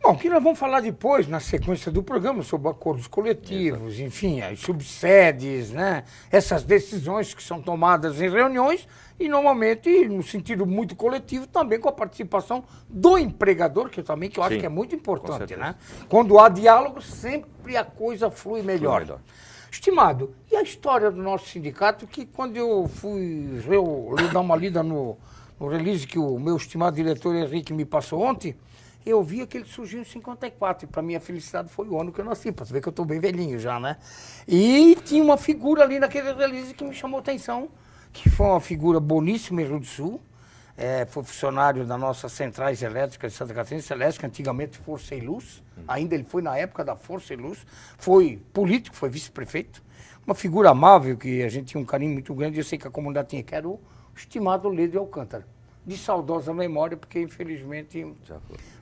Bom, que nós vamos falar depois, na sequência do programa, sobre acordos coletivos, enfim, as subsedes, né? Essas decisões que são tomadas em reuniões e, normalmente, no sentido muito coletivo, também com a participação do empregador, que eu acho que é muito importante, né? Quando há diálogo, sempre a coisa flui melhor. Estimado, e a história do nosso sindicato, que quando eu fui dar uma lida no release que o meu estimado diretor Henrique me passou ontem, eu via que ele surgiu em 54, e para minha felicidade foi o ano que eu nasci, para você ver que eu estou bem velhinho já, né? E tinha uma figura ali naquele release que me chamou a atenção, que foi uma figura boníssima em Rio do Sul, foi funcionário das nossas centrais elétricas de Santa Catarina, Celeste, antigamente Força e Luz, ainda ele foi na época da Força e Luz, foi político, foi vice-prefeito, uma figura amável, que a gente tinha um carinho muito grande, eu sei que a comunidade tinha, que era o estimado Lédio Alcântara, de saudosa memória, porque infelizmente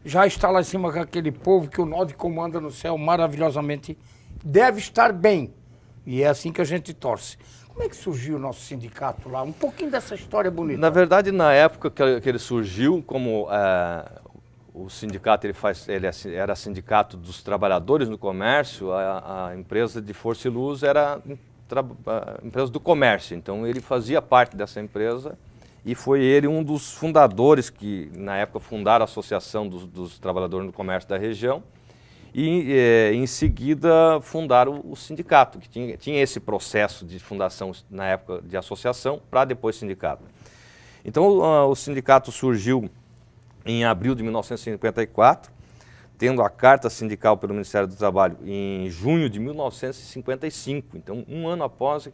já está lá em cima com aquele povo que o Nod comanda no céu maravilhosamente, deve estar bem, e é assim que a gente torce. Como é que surgiu o nosso sindicato lá? Um pouquinho dessa história bonita. Na verdade, na época que ele surgiu, como o sindicato ele era sindicato dos trabalhadores no comércio, a empresa de Força e Luz era a empresa do comércio, então ele fazia parte dessa empresa. E foi ele um dos fundadores que, na época, fundaram a Associação dos Trabalhadores do Comércio da região e, em seguida, fundaram o sindicato, que tinha esse processo de fundação, na época, de associação, para depois sindicato. Então, o sindicato surgiu em abril de 1954, tendo a carta sindical pelo Ministério do Trabalho em junho de 1955. Então, um ano após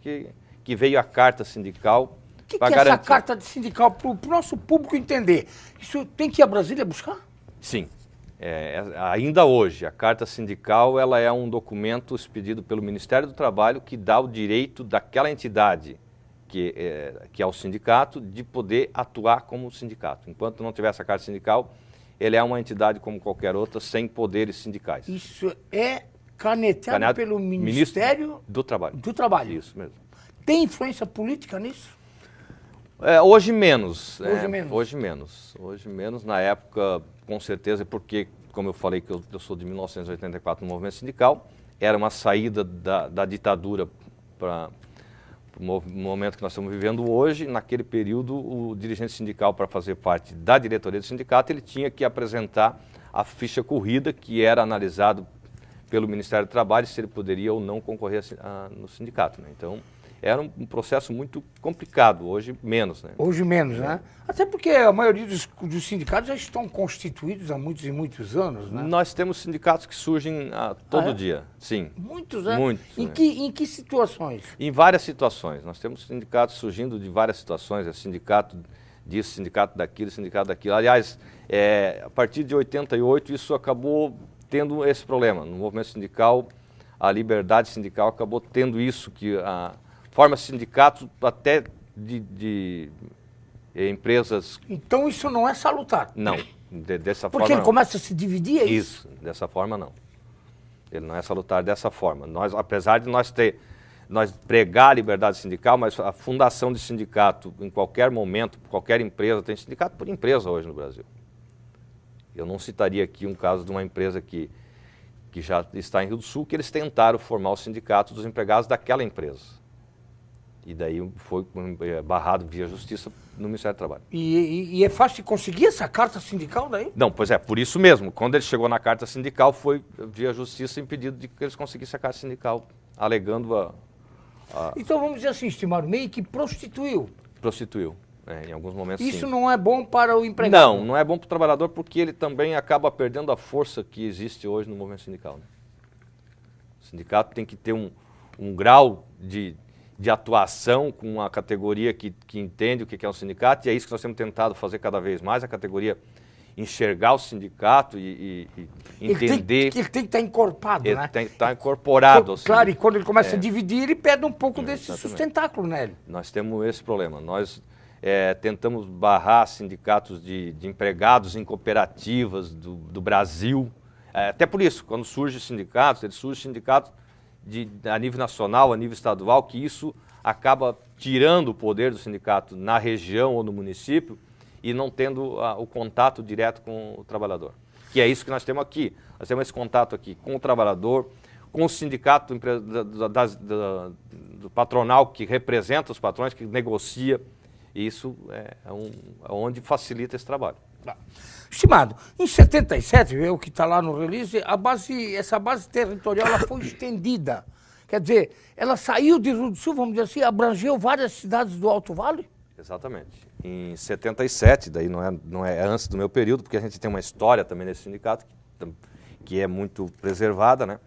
que veio a carta sindical. O que é essa carta de sindical para o nosso público entender? Isso tem que ir a Brasília buscar? Sim. Ainda hoje, a carta sindical ela é um documento expedido pelo Ministério do Trabalho que dá o direito daquela entidade, que é o sindicato, de poder atuar como sindicato. Enquanto não tiver essa carta sindical, ele é uma entidade como qualquer outra, sem poderes sindicais. Isso é caneteado pelo Ministério do Trabalho. Do Trabalho. Isso mesmo. Tem influência política nisso? Hoje menos. Hoje menos. Hoje menos. Na época, com certeza, porque, como eu falei, que eu sou de 1984 no movimento sindical, era uma saída da ditadura para o momento que nós estamos vivendo hoje. Naquele período, o dirigente sindical, para fazer parte da diretoria do sindicato, ele tinha que apresentar a ficha corrida, que era analisado pelo Ministério do Trabalho, se ele poderia ou não concorrer no sindicato, né? Então, era um processo muito complicado, hoje menos, né? Hoje menos, né? Até porque a maioria dos sindicatos já estão constituídos há muitos e muitos anos, né? Nós temos sindicatos que surgem todo dia, sim. Muitos, né? Muitos. Em que situações? Em várias situações. Nós temos sindicatos surgindo de várias situações, sindicato disso, sindicato daquilo. Aliás, a partir de 88 isso acabou tendo esse problema. No movimento sindical, a liberdade sindical acabou tendo isso, que forma sindicato até de empresas... Então isso não é salutar? Não, dessa forma Porque ele não. começa a se dividir, é isso? Isso, dessa forma não. Ele não é salutar dessa forma. Apesar de nós pregar a liberdade sindical, mas a fundação de sindicato em qualquer momento, qualquer empresa, tem sindicato por empresa hoje no Brasil. Eu não citaria aqui um caso de uma empresa que já está em Rio do Sul, que eles tentaram formar o sindicato dos empregados daquela empresa. E daí foi barrado via justiça no Ministério do Trabalho. E é fácil de conseguir essa carta sindical daí? Não, pois por isso mesmo. Quando ele chegou na carta sindical, foi via justiça impedido de que eles conseguissem a carta sindical, alegando Então vamos dizer assim, estimado, meio que prostituiu. Prostituiu, em alguns momentos Isso sim. não é bom para o empregado? Não é bom para o trabalhador, porque ele também acaba perdendo a força que existe hoje no movimento sindical, né? O sindicato tem que ter um grau de atuação com a categoria que entende o que é um sindicato, e é isso que nós temos tentado fazer cada vez mais, a categoria enxergar o sindicato e entender... Ele tem que estar encorpado, né? Ele tem que estar incorporado. Claro, e quando ele começa a dividir, ele perde um pouco desse exatamente. sustentáculo nele. Nós temos esse problema. Nós tentamos barrar sindicatos de empregados em cooperativas do Brasil. Até por isso, quando surgem sindicatos, eles surgem sindicatos a nível nacional, a nível estadual, que isso acaba tirando o poder do sindicato na região ou no município e não tendo o contato direto com o trabalhador. que é isso que nós temos aqui. Nós temos esse contato aqui com o trabalhador, com o sindicato do patronal que representa os patrões, que negocia. E isso é onde facilita esse trabalho. Estimado, em 77, o que está lá no release, essa base territorial ela foi estendida. Quer dizer, ela saiu de Rio do Sul, vamos dizer assim, abrangeu várias cidades do Alto Vale? Exatamente. Em 77, daí não é antes do meu período, porque a gente tem uma história também nesse sindicato, que é muito preservada, né?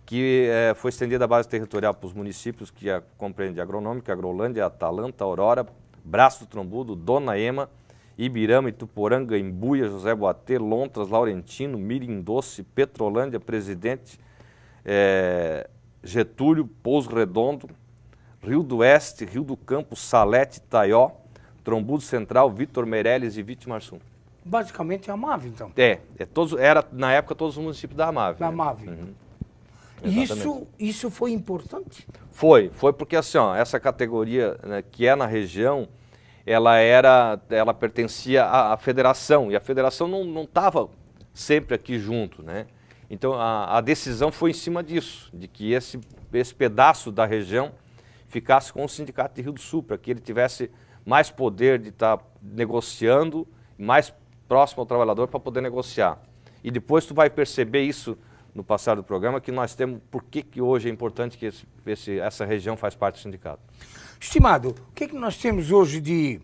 Que foi estendida a base territorial para os municípios que compreende Agronômica, Agrolândia, Atalanta, Aurora, Braço do Trombudo, Dona Ema, Ibirama, Ituporanga, Embuia, José Boatê, Lontras, Laurentino, Mirim Doce, Petrolândia, Presidente, Getúlio, Pouso Redondo, Rio do Oeste, Rio do Campo, Salete, Taió, Trombudo Central, Vitor Meireles e Vitimarsum. Basicamente é a MAV, então. Era na época todos os municípios da MAV. Da MAV. Uhum. Isso foi importante? Foi porque assim, ó, essa categoria, né, que é na região, ela pertencia à federação, e a federação não estava sempre aqui junto, né? Então a decisão foi em cima disso, de que esse pedaço da região ficasse com o Sindicato de Rio do Sul, para que ele tivesse mais poder de estar negociando, mais próximo ao trabalhador para poder negociar. E depois tu vai perceber isso no passar do programa, que nós temos, por que hoje é importante que essa região faz parte do sindicato. Estimado, o que nós temos hoje de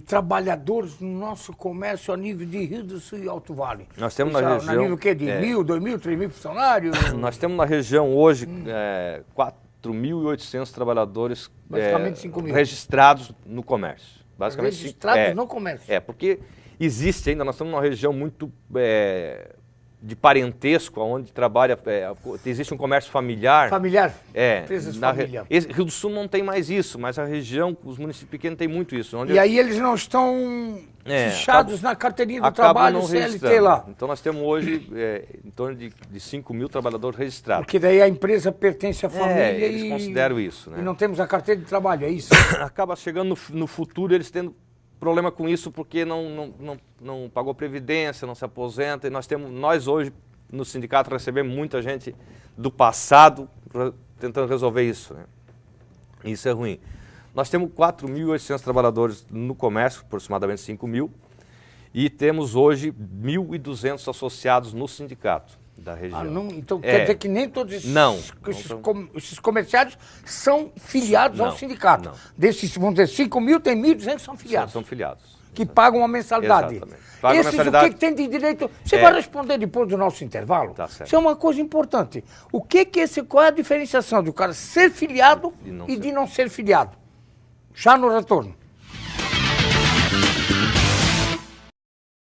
trabalhadores no nosso comércio a nível de Rio do Sul e Alto Vale? Nós temos na região... A nível o quê? De 1.000, 2.000, 3.000 funcionários? Nós temos na região hoje 4.800 trabalhadores basicamente 5.000 registrados no comércio. Basicamente, registrados no comércio? Porque existe ainda, nós estamos numa região muito de parentesco, onde trabalha, existe um comércio familiar. Familiar? Empresas família. Rio do Sul não tem mais isso, mas a região, os municípios pequenos têm muito isso. Aí eles não estão fichados na carteirinha do trabalho, CLT lá. Então nós temos hoje em torno de 5.000 trabalhadores registrados. Porque daí a empresa pertence à família eles consideram isso, né? E não temos a carteira de trabalho, é isso? Acaba chegando no futuro eles tendo problema com isso porque não pagou previdência, não se aposenta, e nós hoje no sindicato recebemos muita gente do passado tentando resolver isso, né? Isso é ruim. Nós temos 4.800 trabalhadores no comércio, aproximadamente 5.000, e temos hoje 1.200 associados no sindicato da região. Então quer dizer que nem todos esses comerciários são filiados ao sindicato. Não. Desses, vamos dizer, 5.000, tem 1.200 que são filiados. São filiados. Que pagam uma mensalidade. Exatamente. Pagam Esses, mensalidade. o que tem de direito? Você vai responder depois do nosso intervalo? Tá certo. Isso é uma coisa importante. Qual é a diferenciação do cara ser filiado e de não ser filiado? Já no retorno.